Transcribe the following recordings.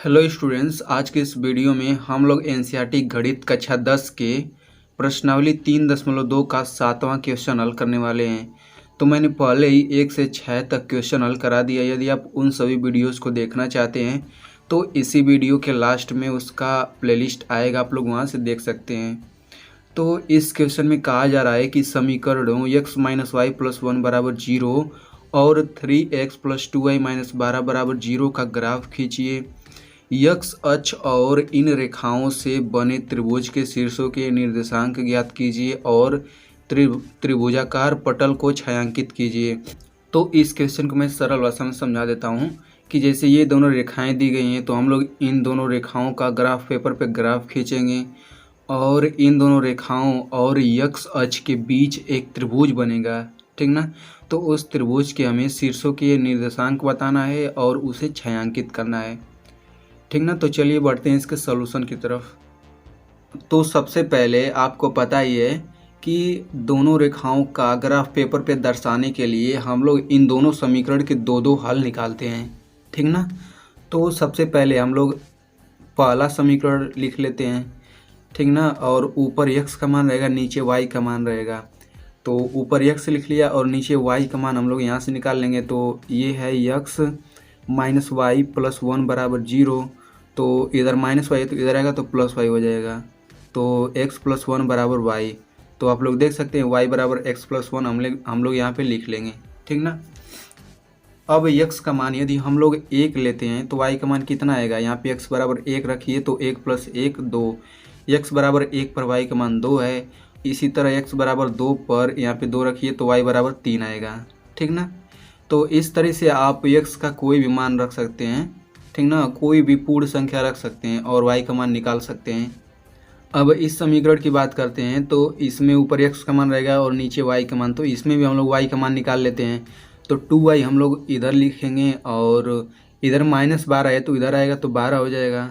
Hello students, आज के इस वीडियो में हम लोग एनसीईआरटी गणित कक्षा 10 के प्रश्नावली 3.2 का 7वां क्वेश्चन हल करने वाले हैं। तो मैंने पहले ही 1 से 6 तक क्वेश्चन हल करा दिया। यदि आप उन सभी वीडियोस को देखना चाहते हैं तो इसी वीडियो के लास्ट में उसका प्लेलिस्ट आएगा, आप लोग वहां से देख सकते हैं। तो इस क्वेश्चन में कहा जा रहा है कि समीकरणों x - y + 1 = 0 और 3x + 2y - 12 = 0 का ग्राफ खींचिए। यक्स अक्ष और इन रेखाओं से बने त्रिभुज के शीर्षों के निर्देशांक ज्ञात कीजिए और त्रिभुजाकार पटल को छायांकित कीजिए। तो इस क्वेश्चन को मैं सरल भाषा में समझा देता हूँ कि जैसे ये दोनों रेखाएं दी गई हैं तो हम लोग इन दोनों रेखाओं का ग्राफ पेपर पे ग्राफ खींचेंगे और इन दोनों रेखाओं और यक्स अक्ष के बीच एक त्रिभुज बनेगा, ठीक ना। तो उस त्रिभुज के हमें शीर्षों के निर्देशांक बताना है और उसे छायांकित करना है, ठीक ना। तो चलिए बढ़ते हैं इसके सॉल्यूशन की तरफ। तो सबसे पहले आपको पता ही है कि दोनों रेखाओं का ग्राफ पेपर पे दर्शाने के लिए हम लोग इन दोनों समीकरण के दो दो हल निकालते हैं, ठीक ना। तो सबसे पहले हम लोग पहला समीकरण लिख लेते हैं, ठीक ना। और ऊपर x का मान रहेगा, नीचे y का मान रहेगा। तो ऊपर x लिख लिया और नीचे y का मान हम लोग यहाँ से निकाल लेंगे। तो ये है x - y + 1 = 0। तो इधर -y है तो इधर आएगा तो +y हो जाएगा। तो x + 1 = y। तो आप लोग देख सकते हैं y = x + 1 हम लोग यहाँ पे लिख लेंगे, ठीक ना। अब x का मान यदि हम लोग 1 लेते हैं तो y का मान कितना आएगा। यहाँ पे x = 1 रखिए तो 1 + 1 2। x = 1 पर y का मान 2 है। इसी तरह x = 2 पर यहाँ पे 2 रखिए तो y = 3 आएगा, ठीक ना। तो इस तरह से आप x का कोई भी मान रख सकते हैं, ठीक ना। कोई भी पूर्ण संख्या रख सकते हैं और y का मान निकाल सकते हैं। अब इस समीकरण की बात करते हैं तो इसमें ऊपर x का मान रहेगा और नीचे y का मान, तो इसमें भी हम लोग y का मान निकाल लेते हैं। तो 2y हम लोग इधर लिखेंगे और इधर -12 है तो इधर आएगा तो 12 हो जाएगा।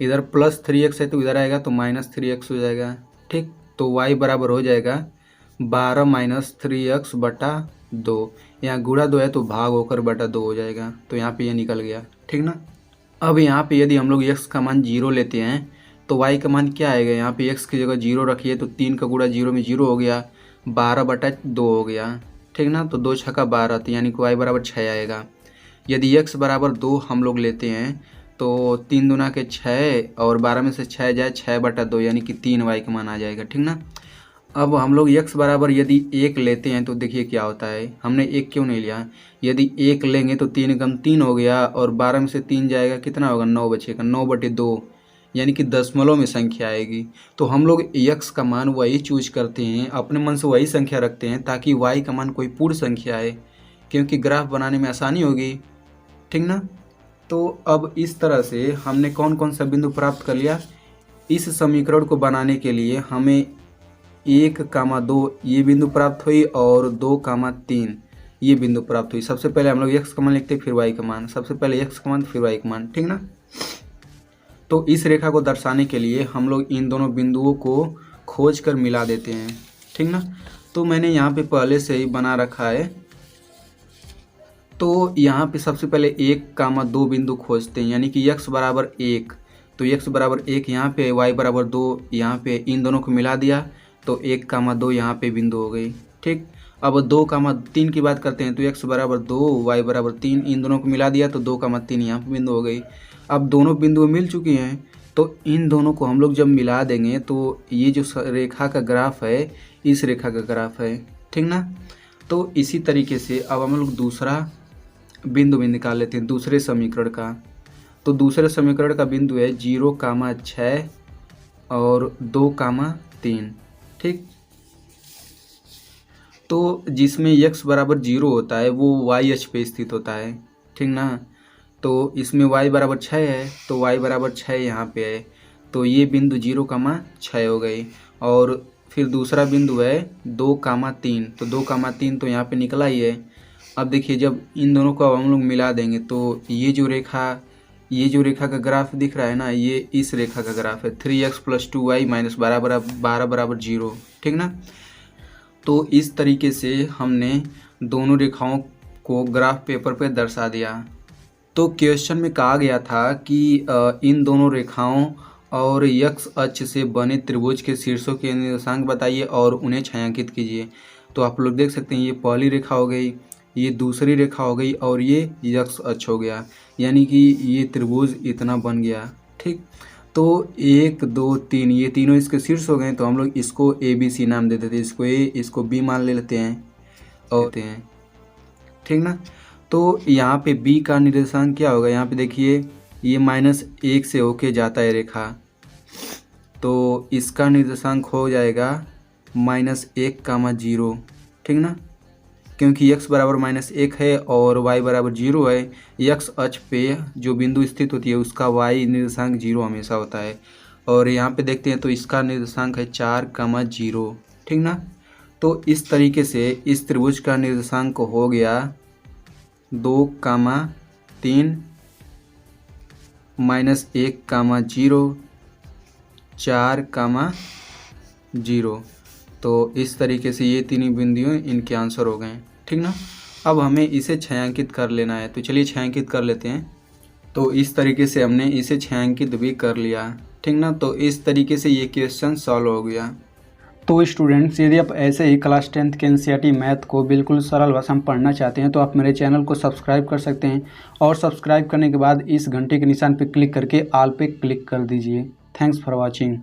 इधर +3x है तो इधर आएगा तो -3x हो जाएगा, ठीक। तो y बराबर हो जाएगा 12 - 3x बटा 2। यहाँ गुणा 2 है तो भाग होकर बटा 2 हो जाएगा। तो यहाँ पे ये निकल गया, ठीक ना। अब यहाँ पे यदि हम लोग x का मान 0 लेते हैं तो y का मान क्या आएगा। यहाँ पे x की जगह 0 रखिए तो 3 का गुणा 0 में 0 हो गया, 12/2 हो गया, ठीक ना। तो 2 छक्का 12 तो यानी कि y = 6 आएगा। यदि x = 2 हम लोग लेते हैं तो 3 दूना के 6 और 12 में से 6 जाए 6/2 यानी कि 3 y का मान आ जाएगा, ठीक ना। अब हम लोग x बराबर यदि 1 लेते हैं तो देखिए क्या होता है। हमने 1 क्यों नहीं लिया। यदि 1 लेंगे तो 3 × 3 हो गया और 12 में से 3 जाएगा कितना होगा, 9 बचेगा, 9/2 यानी कि दशमलव में संख्या आएगी। तो हम लोग x का मान वही चूज करते हैं, अपने मन से वही संख्या रखते हैं ताकि y का मान कोई पूर्ण संख्या आए, क्योंकि ग्राफ बनाने में आसानी होगी, ठीक ना। तो अब इस तरह से हमने कौन कौन सा बिंदु प्राप्त कर लिया। इस समीकरण को बनाने के लिए हमें 1,2 ये बिंदु प्राप्त हुई और 2,3 ये बिंदु प्राप्त हुई। सबसे पहले हम लोग x का मान लिखते फिर y का मान, सबसे पहले x का मान फिर y का मान, ठीक ना। तो इस रेखा को दर्शाने के लिए हम लोग इन दोनों बिंदुओं को खोज कर मिला देते हैं, ठीक ना। तो मैंने यहाँ पे पहले से ही बना रखा है। तो यहाँ पे सबसे पहले 1,2 बिंदु खोजते हैं, यानी कि x = 1 तो x = 1 यहाँ पे, y = 2 यहाँ पे, इन दोनों को मिला दिया तो 1,2 यहाँ पे बिंदु हो गई, ठीक। अब 2,3 की बात करते हैं तो x = 2 y = 3, इन दोनों को मिला दिया तो 2,3 यहाँ पे बिंदु हो गई। अब दोनों बिंदु मिल चुकी हैं तो इन दोनों को हम लोग जब मिला देंगे तो ये जो रेखा का ग्राफ है इस रेखा का ग्राफ है, ठीक ना। तो इसी तरीके से अब हम लोग दूसरा बिंदु भी निकाल लेते हैं दूसरे समीकरण का। तो दूसरे समीकरण का बिंदु है 0,6 और 2,3, ठीक। तो जिसमें x = 0 होता है वो y अक्ष पे स्थित होता है, ठीक ना। तो इसमें y = 6 है तो y = 6 यहाँ पे है। तो ये बिंदु 0,6 हो गई। और फिर दूसरा बिंदु है 2,3 तो 2,3 तो यहाँ पे निकला ही है। अब देखिए जब इन दोनों को अब हम लोग मिला देंगे तो ये जो रेखा का ग्राफ दिख रहा है ना, ये इस रेखा का ग्राफ है 3x + 2y - 12 = 0, ठीक ना। तो इस तरीके से हमने दोनों रेखाओं को ग्राफ पेपर पे दर्शा दिया। तो क्वेश्चन में कहा गया था कि इन दोनों रेखाओं और x अक्ष से बने त्रिभुज के शीर्षों के निर्देशांक बताइए और उन्हें छायांकित कीजिए। तो आप लोग देख सकते हैं ये पहली रेखा हो गई, ये दूसरी रेखा हो गई और ये x अक्ष हो गया, यानी कि ये त्रिभुज इतना बन गया। ठीक, तो 1 2 3 ये तीनों इसके शीर्ष हो गए, तो हम लोग इसको ABC नाम दे देते हैं, इसको A इसको B मान ले लेते हैं और ठीक ना। तो यहाँ पे B का निर्देशांक क्या होगा, यहाँ पे देखिए ये -1 से होके जाता है रेखा, तो इसका निर्देशांक हो जाएगा -1, 0। ठीक ना, क्योंकि x बराबर -1 है और y बराबर 0 है। x अक्ष पे जो बिंदु स्थित होती है उसका y निर्देशांक 0 हमेशा होता है। और यहाँ पे देखते हैं तो इसका निर्देशांक है 4, 0। ठीक ना, तो इस तरीके से इस त्रिभुज का निर्देशांक हो गया 2, 3, -1, 0, 4, 0। तो इस तरीके से ये तीनों बिंदु इनके आंसर हो गए। ठीक ना, अब हमें इसे छायांकित कर लेना है, तो चलिए छायांकित कर लेते हैं। तो इस तरीके से हमने इसे छायांकित भी कर लिया। ठीक ना, तो इस तरीके से ये क्वेश्चन सॉल्व हो गया। तो स्टूडेंट्स, यदि आप ऐसे ही क्लास 10th के एनसीईआरटी मैथ को बिल्कुल सरल भाषा में पढ़ना चाहते हैं तो आप मेरे चैनल को सब्सक्राइब कर सकते हैं और सब्सक्राइब करने के बाद इस घंटे के निशान पर क्लिक करके ऑल पे क्लिक कर दीजिए। Thanks for watching.